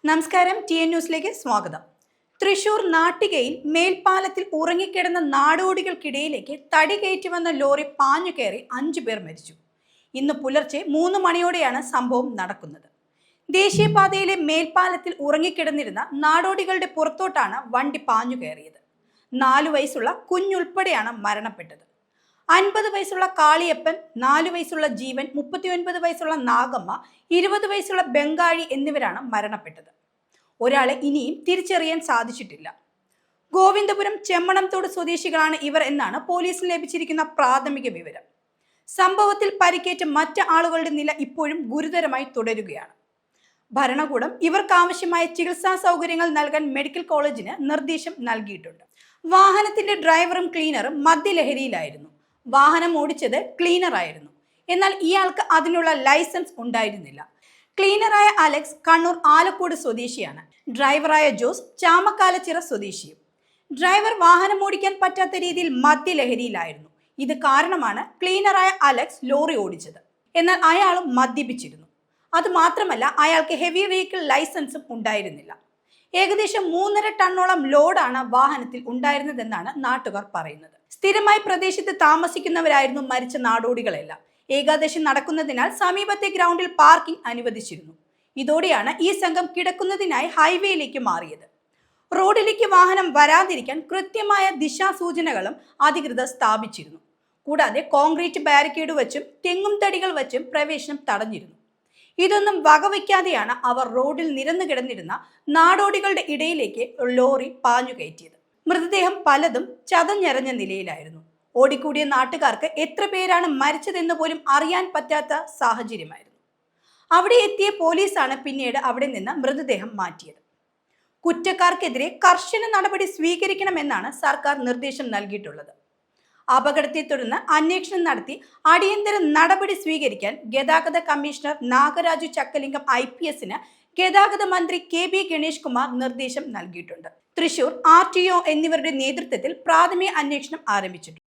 നമസ്കാരം, TN ന്യൂസിലേക്ക് സ്വാഗതം. തൃശൂർ നാട്ടികയിൽ മേൽപ്പാലത്തിൽ ഉറങ്ങിക്കിടന്ന നാടോടികൾക്കിടയിലേക്ക് തടി കയറ്റി വന്ന ലോറി പാഞ്ഞു കയറി 5 പേർ മരിച്ചു. ഇന്ന് പുലർച്ചെ 3 മണിയോടെയാണ് സംഭവം നടക്കുന്നത്. ദേശീയപാതയിലെ മേൽപ്പാലത്തിൽ ഉറങ്ങിക്കിടന്നിരുന്ന നാടോടികളുടെ പുറത്തോട്ടാണ് വണ്ടി പാഞ്ഞു കയറിയത്. 4 വയസ്സുള്ള കുഞ്ഞുൾപ്പെടെയാണ് മരണപ്പെട്ടത്. 50 വയസ്സുള്ള കാളിയപ്പൻ, 4 വയസ്സുള്ള ജീവൻ, 39 വയസ്സുള്ള നാഗമ്മ, 20 വയസ്സുള്ള ബംഗാഴി എന്നിവരാണ് മരണപ്പെട്ടത്. ഒരാളെ ഇനിയും തിരിച്ചറിയാൻ സാധിച്ചിട്ടില്ല. ഗോവിന്ദപുരം ചെമ്മണംതോട് സ്വദേശികളാണ് ഇവർ എന്നാണ് പോലീസിന് ലഭിച്ചിരിക്കുന്ന പ്രാഥമിക വിവരം. സംഭവത്തിൽ പരിക്കേറ്റ മറ്റ് ആളുകളുടെ നില ഇപ്പോഴും ഗുരുതരമായി തുടരുകയാണ്. ഭരണകൂടം ഇവർക്കാവശ്യമായ ചികിത്സാ സൗകര്യങ്ങൾ നൽകാൻ മെഡിക്കൽ കോളേജിന് നിർദ്ദേശം നൽകിയിട്ടുണ്ട്. വാഹനത്തിന്റെ ഡ്രൈവറും ക്ലീനറും മദ്യലഹരിയിലായിരുന്നു. വാഹനം ഓടിച്ചത് ക്ലീനറായിരുന്നു. എന്നാൽ ഇയാൾക്ക് അതിനുള്ള ലൈസൻസ് ഉണ്ടായിരുന്നില്ല. ക്ലീനറായ അലക്സ് കണ്ണൂർ ആലക്കോട് സ്വദേശിയാണ്. ഡ്രൈവറായ ജോസ് ചാമക്കാലച്ചിറ സ്വദേശിയും. ഡ്രൈവർ വാഹനം ഓടിക്കാൻ പറ്റാത്ത രീതിയിൽ മദ്യലഹരിയിലായിരുന്നു. ഇത് കാരണമാണ് ക്ലീനറായ അലക്സ് ലോറി ഓടിച്ചത്. എന്നാൽ അയാളും മദ്യപിച്ചിരുന്നു. അതുമാത്രമല്ല, അയാൾക്ക് ഹെവി വെഹിക്കിൾ ലൈസൻസും ഉണ്ടായിരുന്നില്ല. ഏകദേശം 3.5 ടണ്ണോളം ലോഡാണ് വാഹനത്തിൽ ഉണ്ടായിരുന്നതെന്നാണ് നാട്ടുകാർ പറയുന്നത്. സ്ഥിരമായി പ്രദേശത്ത് താമസിക്കുന്നവരായിരുന്നു മരിച്ച നാടോടികളെല്ലാം. ഏകാദശി നടക്കുന്നതിനാൽ സമീപത്തെ ഗ്രൗണ്ടിൽ പാർക്കിംഗ് അനുവദിച്ചിരുന്നു. ഇതോടെയാണ് ഈ സംഘം കിടക്കുന്നതിനായി ഹൈവേയിലേക്ക് മാറിയത്. റോഡിലേക്ക് വാഹനം വരാതിരിക്കാൻ കൃത്യമായ ദിശാസൂചനകളും അധികൃതർ സ്ഥാപിച്ചിരുന്നു. കൂടാതെ കോൺക്രീറ്റ് ബാരിക്കേഡ് വച്ചും തെങ്ങും തടികൾ വച്ചും പ്രവേശനം തടഞ്ഞിരുന്നു. ഇതൊന്നും വകവയ്ക്കാതെയാണ് അവർ റോഡിൽ നിരന്നു കിടന്നിരുന്ന നാടോടികളുടെ ഇടയിലേക്ക് ലോറി പാഞ്ഞു കയറ്റിയത്. മൃതദേഹം പലതും ചതഞ്ഞെറിഞ്ഞ നിലയിലായിരുന്നു. ഓടിക്കൂടിയ നാട്ടുകാർക്ക് എത്ര പേരാണ് മരിച്ചതെന്ന് പോലും അറിയാൻ പറ്റാത്ത സാഹചര്യമായിരുന്നു. അവിടെ എത്തിയ പോലീസാണ് പിന്നീട് അവിടെ നിന്ന് മൃതദേഹം മാറ്റിയത്. കുറ്റക്കാർക്കെതിരെ കർശന നടപടി സ്വീകരിക്കണമെന്നാണ് സർക്കാർ നിർദ്ദേശം നൽകിയിട്ടുള്ളത്. അപകടത്തെ തുടർന്ന് അന്വേഷണം നടത്തി അടിയന്തര നടപടി സ്വീകരിക്കാൻ ഗതാഗത കമ്മീഷണർ നാഗരാജു ചക്കലിംഗം IPSന് ഗതാഗത മന്ത്രി KB ഗണേഷ് കുമാർ നിർദ്ദേശം നൽകിയിട്ടുണ്ട്. തൃശൂർ RTO എന്നിവരുടെ നേതൃത്വത്തിൽ പ്രാഥമിക അന്വേഷണം ആരംഭിച്ചിട്ടുണ്ട്.